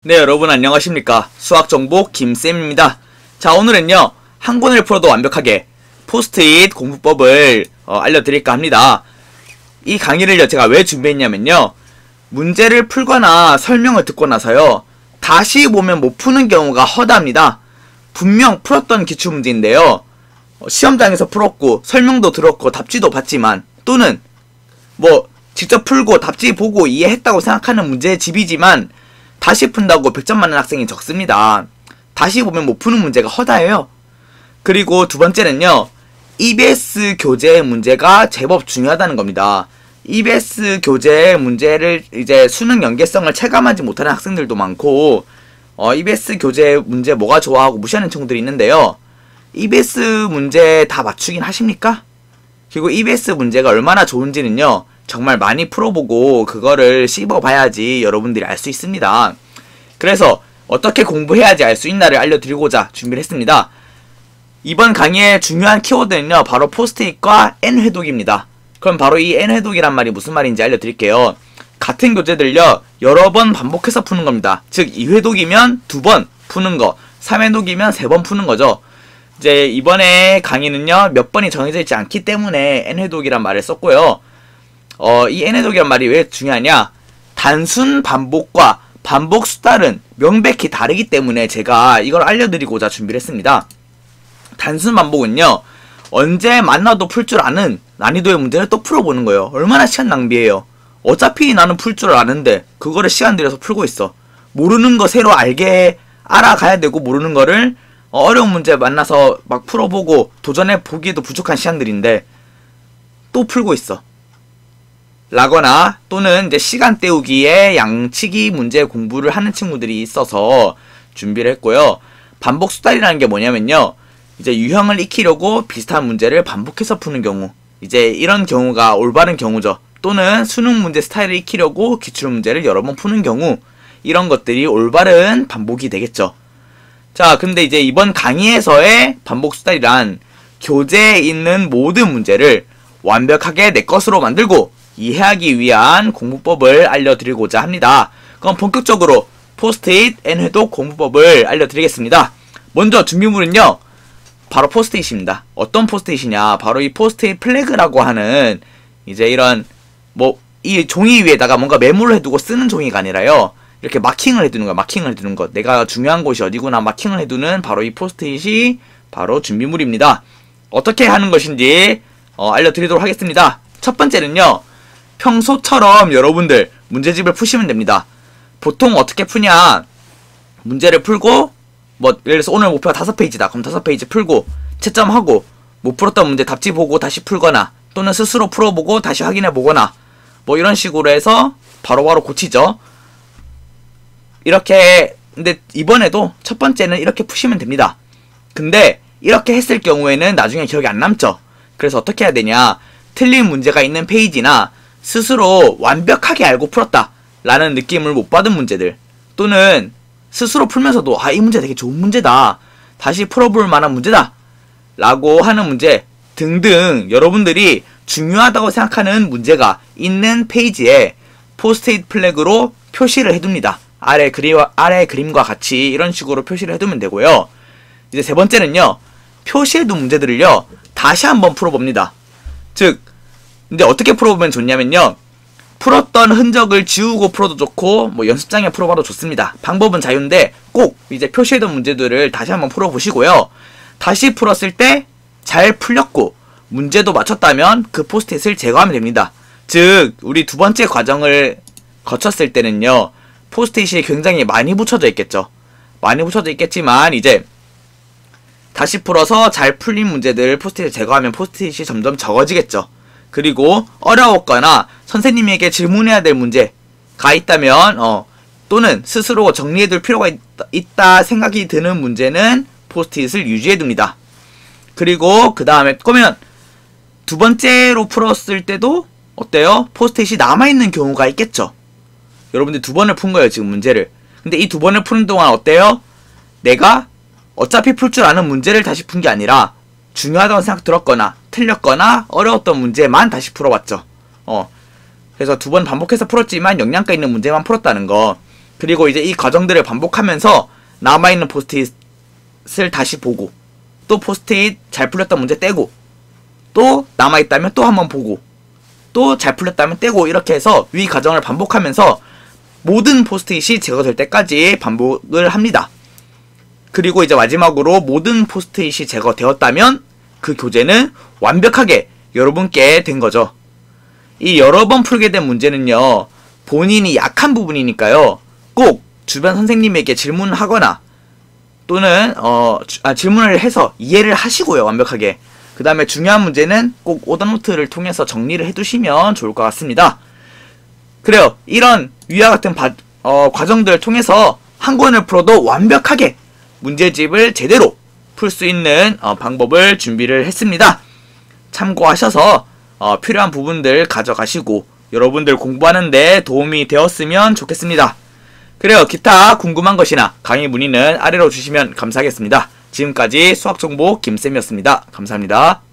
네, 여러분 안녕하십니까. 수학정보 김쌤입니다. 자, 오늘은요 한 권을 풀어도 완벽하게 포스트잇 공부법을 알려드릴까 합니다. 이 강의를요 제가 왜 준비했냐면요, 문제를 풀거나 설명을 듣고 나서요 다시 보면 못 푸는 경우가 허다합니다. 분명 풀었던 기출문제인데요, 시험장에서 풀었고 설명도 들었고 답지도 봤지만, 또는 뭐 직접 풀고 답지 보고 이해했다고 생각하는 문제의 집이지만 다시 푼다고 100점 맞는 학생이 적습니다. 다시 보면 못 푸는 문제가 허다해요. 그리고 두 번째는요, EBS 교재의 문제가 제법 중요하다는 겁니다. EBS 교재의 문제를 이제 수능 연계성을 체감하지 못하는 학생들도 많고, EBS 교재 문제 뭐가 좋아하고 무시하는 친구들이 있는데요, EBS 문제 다 맞추긴 하십니까? 그리고 EBS 문제가 얼마나 좋은지는요 정말 많이 풀어보고 그거를 씹어봐야지 여러분들이 알 수 있습니다. 그래서 어떻게 공부해야지 알 수 있나를 알려드리고자 준비를 했습니다. 이번 강의의 중요한 키워드는요 바로 포스트잇과 N회독입니다. 그럼 바로 이 N회독이란 말이 무슨 말인지 알려드릴게요. 같은 교재들요 여러 번 반복해서 푸는 겁니다. 즉 2회독이면 2번 푸는 거, 3회독이면 3번 푸는 거죠. 이제 이번에 강의는요 몇 번이 정해져 있지 않기 때문에 N회독이란 말을 썼고요. 이 N회독이란 말이 왜 중요하냐, 단순 반복과 반복 수달은 명백히 다르기 때문에 제가 이걸 알려드리고자 준비를 했습니다. 단순 반복은요 언제 만나도 풀 줄 아는 난이도의 문제를 또 풀어보는 거예요. 얼마나 시간 낭비예요. 어차피 나는 풀 줄 아는데 그거를 시간 들여서 풀고 있어. 모르는 거 새로 알아가야 되고, 모르는 거를 어려운 문제 만나서 막 풀어보고 도전해 보기에도 부족한 시간들인데 또 풀고 있어 라거나, 또는 이제 시간 때우기에 양치기 문제 공부를 하는 친구들이 있어서 준비를 했고요. 반복 수달이라는 게 뭐냐면요, 이제 유형을 익히려고 비슷한 문제를 반복해서 푸는 경우, 이제 이런 경우가 올바른 경우죠. 또는 수능 문제 스타일을 익히려고 기출 문제를 여러 번 푸는 경우, 이런 것들이 올바른 반복이 되겠죠. 자, 근데 이제 이번 강의에서의 반복 수달이란 교재에 있는 모든 문제를 완벽하게 내 것으로 만들고 이해하기 위한 공부법을 알려드리고자 합니다. 그럼 본격적으로 포스트잇 N회독 공부법을 알려드리겠습니다. 먼저 준비물은요 바로 포스트잇입니다. 어떤 포스트잇이냐, 바로 이 포스트잇 플래그라고 하는, 이제 이런 이 종이 위에다가 뭔가 메모를 해두고 쓰는 종이가 아니라요, 이렇게 마킹을 해두는 거야. 마킹을 해두는 것, 내가 중요한 곳이 어디구나 마킹을 해두는 바로 이 포스트잇이 바로 준비물입니다. 어떻게 하는 것인지 알려드리도록 하겠습니다. 첫 번째는요, 평소처럼 여러분들 문제집을 푸시면 됩니다. 보통 어떻게 푸냐, 문제를 풀고 예를 들어서 오늘 목표가 5페이지다 그럼 5페이지 풀고 채점하고, 못 풀었던 문제 답지 보고 다시 풀거나, 또는 스스로 풀어보고 다시 확인해 보거나, 이런 식으로 해서 바로바로 고치죠. 이렇게. 근데 이번에도 첫 번째는 이렇게 푸시면 됩니다. 근데 이렇게 했을 경우에는 나중에 기억이 안 남죠. 그래서 어떻게 해야 되냐, 틀린 문제가 있는 페이지나 스스로 완벽하게 알고 풀었다 라는 느낌을 못 받은 문제들, 또는 스스로 풀면서도 이 문제 되게 좋은 문제다, 다시 풀어볼 만한 문제다 라고 하는 문제 등등, 여러분들이 중요하다고 생각하는 문제가 있는 페이지에 포스트잇 플래그로 표시를 해둡니다. 아래 그림과 같이 이런 식으로 표시를 해두면 되고요. 이제 세 번째는요, 표시해둔 문제들을요 다시 한번 풀어봅니다. 즉 근데 어떻게 풀어보면 좋냐면요, 풀었던 흔적을 지우고 풀어도 좋고 연습장에 풀어봐도 좋습니다. 방법은 자유인데 꼭 이제 표시해둔 문제들을 다시 한번 풀어보시고요. 다시 풀었을 때 잘 풀렸고 문제도 맞췄다면 그 포스트잇을 제거하면 됩니다. 즉 우리 두 번째 과정을 거쳤을 때는요 포스트잇이 굉장히 많이 붙여져 있겠죠. 많이 붙여져 있겠지만 이제 다시 풀어서 잘 풀린 문제들 포스트잇을 제거하면 포스트잇이 점점 적어지겠죠. 그리고 어려웠거나 선생님에게 질문해야 될 문제가 있다면 또는 스스로 정리해둘 필요가 있다 생각이 드는 문제는 포스트잇을 유지해둡니다. 그리고 그 다음에 그러면 두 번째로 풀었을 때도 어때요? 포스트잇이 남아있는 경우가 있겠죠. 여러분들 두 번을 푼 거예요 지금 문제를. 근데 이 두 번을 푸는 동안 어때요? 내가 어차피 풀 줄 아는 문제를 다시 푼 게 아니라 중요하다고 생각 들었거나 틀렸거나 어려웠던 문제만 다시 풀어봤죠. 그래서 두 번 반복해서 풀었지만 영양가 있는 문제만 풀었다는 거. 그리고 이제 이 과정들을 반복하면서 남아있는 포스트잇을 다시 보고, 또 포스트잇 잘 풀렸던 문제 떼고, 또 남아있다면 또 한번 보고, 또 잘 풀렸다면 떼고, 이렇게 해서 위 과정을 반복하면서 모든 포스트잇이 제거될 때까지 반복을 합니다. 그리고 이제 마지막으로 모든 포스트잇이 제거되었다면 그 교재는 완벽하게 여러분께 된 거죠. 이 여러 번 풀게 된 문제는요, 본인이 약한 부분이니까요, 꼭 주변 선생님에게 질문하거나 또는 질문을 해서 이해를 하시고요, 완벽하게. 그 다음에 중요한 문제는 꼭 오더노트를 통해서 정리를 해두시면 좋을 것 같습니다. 그래요. 이런 위와 같은 과정들을 통해서 한 권을 풀어도 완벽하게 문제집을 제대로 풀 수 있는 방법을 준비를 했습니다. 참고하셔서 필요한 부분들 가져가시고 여러분들 공부하는데 도움이 되었으면 좋겠습니다. 그래요. 기타 궁금한 것이나 강의 문의는 아래로 주시면 감사하겠습니다. 지금까지 수학정보 김쌤이었습니다. 감사합니다.